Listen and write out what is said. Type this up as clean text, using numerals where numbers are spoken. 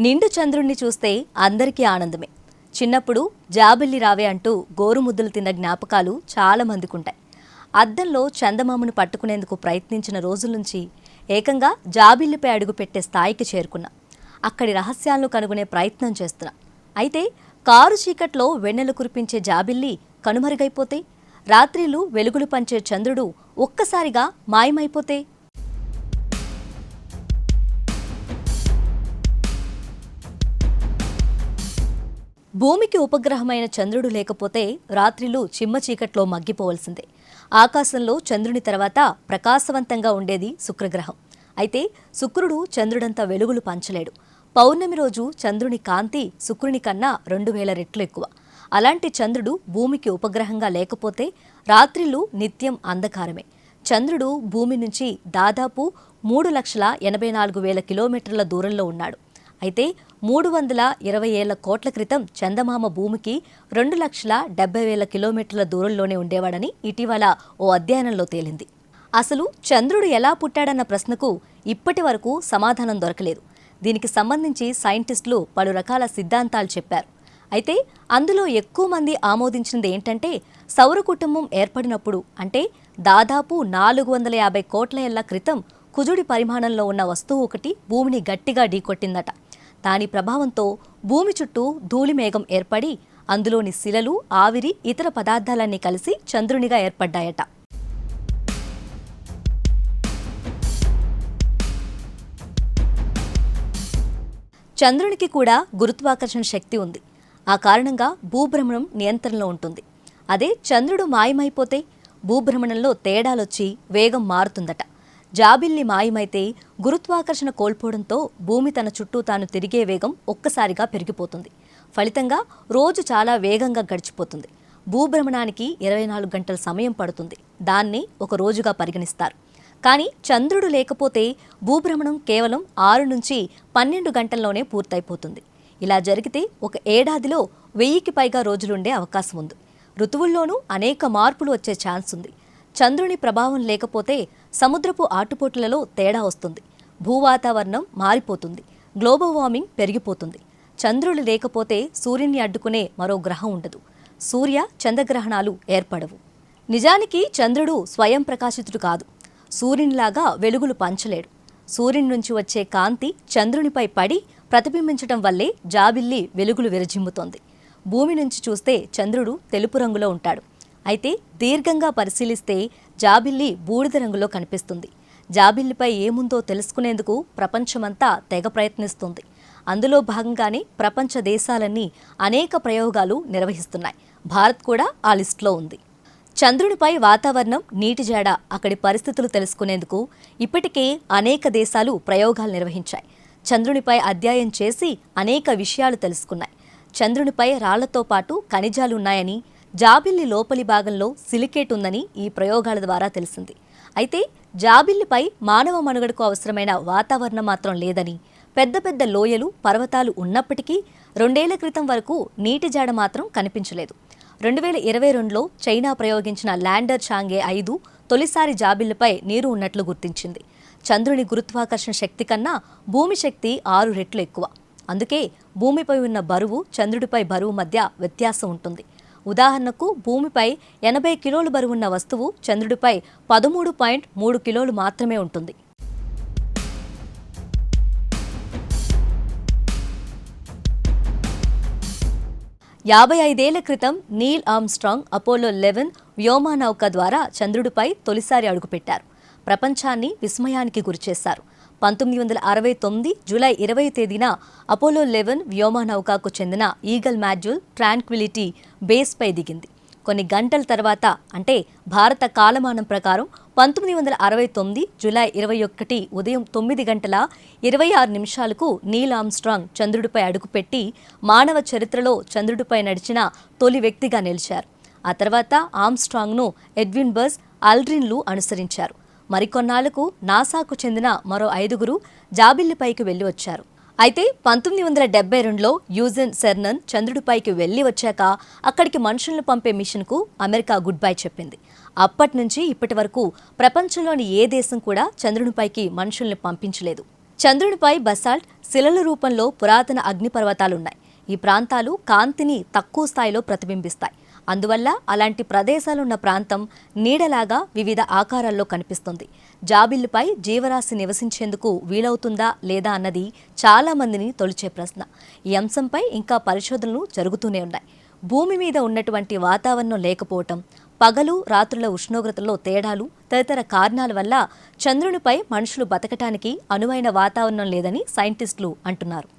నిండు చంద్రుణ్ణి చూస్తే అందరికీ ఆనందమే. చిన్నప్పుడు జాబిల్లి రావే అంటూ గోరుముద్దలు తిన్న జ్ఞాపకాలు చాలా మందికుంటాయి. అద్దంలో చందమామను పట్టుకునేందుకు ప్రయత్నించిన రోజుల నుంచి ఏకంగా జాబిల్లిపై అడుగుపెట్టే స్థాయికి చేరుకున్నా. అక్కడి రహస్యాలను కనుగొనే ప్రయత్నం చేస్తున్నా. అయితే కారు చీకట్లో వెన్నెలు కురిపించే జాబిల్లి కనుమరుగైపోతే, రాత్రిళ్ళు వెలుగులు పంచే చంద్రుడు ఒక్కసారిగా మాయమైపోతే, భూమికి ఉపగ్రహమైన చంద్రుడు లేకపోతే రాత్రిళ్ళు చిమ్మ చీకట్లో మగ్గిపోవలసిందే. ఆకాశంలో చంద్రుని తర్వాత ప్రకాశవంతంగా ఉండేది శుక్రగ్రహం. అయితే శుక్రుడు చంద్రుడంత వెలుగులు పంచలేడు. పౌర్ణమి రోజు చంద్రుని కాంతి శుక్రుని కన్నా 2000 రెట్లు ఎక్కువ. అలాంటి చంద్రుడు భూమికి ఉపగ్రహంగా లేకపోతే రాత్రిళ్ళు నిత్యం అంధకారమే. చంద్రుడు భూమి నుంచి దాదాపు 3,84,000 కిలోమీటర్ల దూరంలో ఉన్నాడు. అయితే 320 ఏళ్ల కోట్ల క్రితం చందమామ భూమికి 2,70,000 కిలోమీటర్ల దూరంలోనే ఉండేవాడని ఇటీవల ఓ అధ్యయనంలో తేలింది. అసలు చంద్రుడు ఎలా పుట్టాడన్న ప్రశ్నకు ఇప్పటి వరకు సమాధానం దొరకలేదు. దీనికి సంబంధించి సైంటిస్టులు పలు రకాల సిద్ధాంతాలు చెప్పారు. అయితే అందులో ఎక్కువ మంది ఆమోదించినది ఏంటంటే, సౌర కుటుంబం ఏర్పడినప్పుడు అంటే దాదాపు 450 కోట్ల ఏళ్ల క్రితం కుజుడి పరిమాణంలో ఉన్న వస్తువు ఒకటి భూమిని గట్టిగా ఢీకొట్టిందట. దాని ప్రభావంతో భూమి చుట్టూ ధూళిమేఘం ఏర్పడి అందులోని శిలలు, ఆవిరి, ఇతర పదార్థాలన్నీ కలిసి చంద్రునిగా ఏర్పడ్డాయట. చంద్రునికి కూడా గురుత్వాకర్షణ శక్తి ఉంది. ఆ కారణంగా భూభ్రమణం నియంత్రణలో ఉంటుంది. అదే చంద్రుడు మాయమైపోతే భూభ్రమణంలో తేడాలొచ్చి వేగం మారుతుందట. జాబిల్లి మాయమైతే గురుత్వాకర్షణ కోల్పోవడంతో భూమి తన చుట్టూ తాను తిరిగే వేగం ఒక్కసారిగా పెరిగిపోతుంది. ఫలితంగా రోజు చాలా వేగంగా గడిచిపోతుంది. భూభ్రమణానికి 24 గంటల సమయం పడుతుంది. దాన్ని ఒక రోజుగా పరిగణిస్తారు. కానీ చంద్రుడు లేకపోతే భూభ్రమణం కేవలం 6 నుంచి 12 గంటల్లోనే పూర్తయిపోతుంది. ఇలా జరిగితే ఒక ఏడాదిలో 1000కి పైగా రోజులుండే అవకాశం ఉంది. ఋతువుల్లోనూ అనేక మార్పులు వచ్చే ఛాన్స్ ఉంది. చంద్రుని ప్రభావం లేకపోతే సముద్రపు ఆటుపోట్లలో తేడా వస్తుంది. భూవాతావరణం మారిపోతుంది. గ్లోబల్ వార్మింగ్ పెరిగిపోతుంది. చంద్రుడు లేకపోతే సూర్యుని అడ్డుకునే మరో గ్రహం ఉండదు. సూర్య చంద్రగ్రహణాలు ఏర్పడవు. నిజానికి చంద్రుడు స్వయం ప్రకాశితుడు కాదు. సూర్యునిలాగా వెలుగులు పంచలేడు. సూర్యుని నుంచి వచ్చే కాంతి చంద్రునిపై పడి ప్రతిబింబించడం వల్లే జాబిల్లి వెలుగులు విరజిమ్ముతోంది. భూమి నుంచి చూస్తే చంద్రుడు తెలుపు రంగులో ఉంటాడు. అయితే దీర్ఘంగా పరిశీలిస్తే జాబిల్లి బూడిద రంగులో కనిపిస్తుంది. జాబిల్లిపై ఏముందో తెలుసుకునేందుకు ప్రపంచమంతా తెగ ప్రయత్నిస్తుంది. అందులో భాగంగానే ప్రపంచ దేశాలన్నీ అనేక ప్రయోగాలు నిర్వహిస్తున్నాయి. భారత్ కూడా ఆ లిస్టులో ఉంది. చంద్రునిపై వాతావరణం, నీటి జాడ, అక్కడి పరిస్థితులు తెలుసుకునేందుకు ఇప్పటికే అనేక దేశాలు ప్రయోగాలు నిర్వహించాయి. చంద్రునిపై అధ్యయనం చేసి అనేక విషయాలు తెలుసుకున్నాయి. చంద్రునిపై రాళ్లతో పాటు ఖనిజాలున్నాయని, జాబిల్లి లోపలి భాగంలో సిలికేట్ ఉందని ఈ ప్రయోగాల ద్వారా తెలిసింది. అయితే జాబిల్లిపై మానవ మనుగడకు అవసరమైన వాతావరణం మాత్రం లేదని, పెద్ద పెద్ద లోయలు, పర్వతాలు ఉన్నప్పటికీ 2 ఏళ్ల క్రితం వరకు నీటి జాడ మాత్రం కనిపించలేదు. 2022లో చైనా ప్రయోగించిన ల్యాండర్ చాంగే 5 తొలిసారి జాబిల్లిపై నీరు ఉన్నట్లు గుర్తించింది. చంద్రుని గురుత్వాకర్షణ శక్తి కన్నా భూమి శక్తి 6 రెట్లు ఎక్కువ. అందుకే భూమిపై ఉన్న బరువు, చంద్రుడిపై బరువు మధ్య వ్యత్యాసం ఉంటుంది. ఉదాహరణకు భూమిపై 80 కిలోలు బరువున్న వస్తువు చంద్రుడిపై 13.3 కిలోలు మాత్రమే ఉంటుంది. యాభై 55 ఏళ్ల క్రితం నీల్ ఆర్మ్స్ట్రాంగ్ అపోలో 11 వ్యోమనౌక ద్వారా చంద్రుడిపై తొలిసారి అడుగుపెట్టారు. ప్రపంచాన్ని విస్మయానికి గురిచేశారు. 1969 జూలై 20 తేదీన అపోలో 11 వ్యోమనౌకకు చెందిన ఈగల్ మాడ్యూల్ ట్రాంక్విలిటీ బేస్పై దిగింది. కొన్ని గంటల తర్వాత, అంటే భారత కాలమానం ప్రకారం 1969 జూలై 21 ఉదయం 9 గంటల 26 నిమిషాలకు నీల్ ఆర్మ్స్ట్రాంగ్ చంద్రుడిపై అడుగుపెట్టి మానవ చరిత్రలో చంద్రుడిపై నడిచిన తొలి వ్యక్తిగా నిలిచారు. ఆ తర్వాత ఆర్మ్స్ట్రాంగ్ను ఎడ్విన్ బజ్, ఆల్డ్రిన్లు అనుసరించారు. మరికొన్నాళ్లకు నాసాకు చెందిన మరో 5గురు జాబిల్లిపైకి వెళ్లి వచ్చారు. అయితే 1972లో యూజిన్ సెర్నన్ చంద్రుడిపైకి వెళ్లి వచ్చాక అక్కడికి మనుషులను పంపే మిషన్కు అమెరికా గుడ్ బై చెప్పింది. అప్పటి నుంచి ఇప్పటి వరకు ప్రపంచంలోని ఏ దేశం కూడా చంద్రునిపైకి మనుషుల్ని పంపించలేదు. చంద్రునిపై బసాల్ట్ శిలల రూపంలో పురాతన అగ్నిపర్వతాలున్నాయి. ఈ ప్రాంతాలు కాంతిని తక్కువ స్థాయిలో ప్రతిబింబిస్తాయి. అందువల్ల అలాంటి ప్రదేశాలున్న ప్రాంతం నీడలాగా వివిధ ఆకారాల్లో కనిపిస్తుంది. జాబిల్లిపై జీవరాశి నివసించేందుకు వీలవుతుందా లేదా అన్నది చాలా మందిని తొలిచే ప్రశ్న. ఈ అంశంపై ఇంకా పరిశోధనలు జరుగుతూనే ఉన్నాయి. భూమి మీద ఉన్నటువంటి వాతావరణం లేకపోవటం, పగలు రాత్రుల ఉష్ణోగ్రతల్లో తేడాలు తదితర కారణాల వల్ల చంద్రునిపై మనుషులు బతకటానికి అనువైన వాతావరణం లేదని సైంటిస్టులు అంటున్నారు.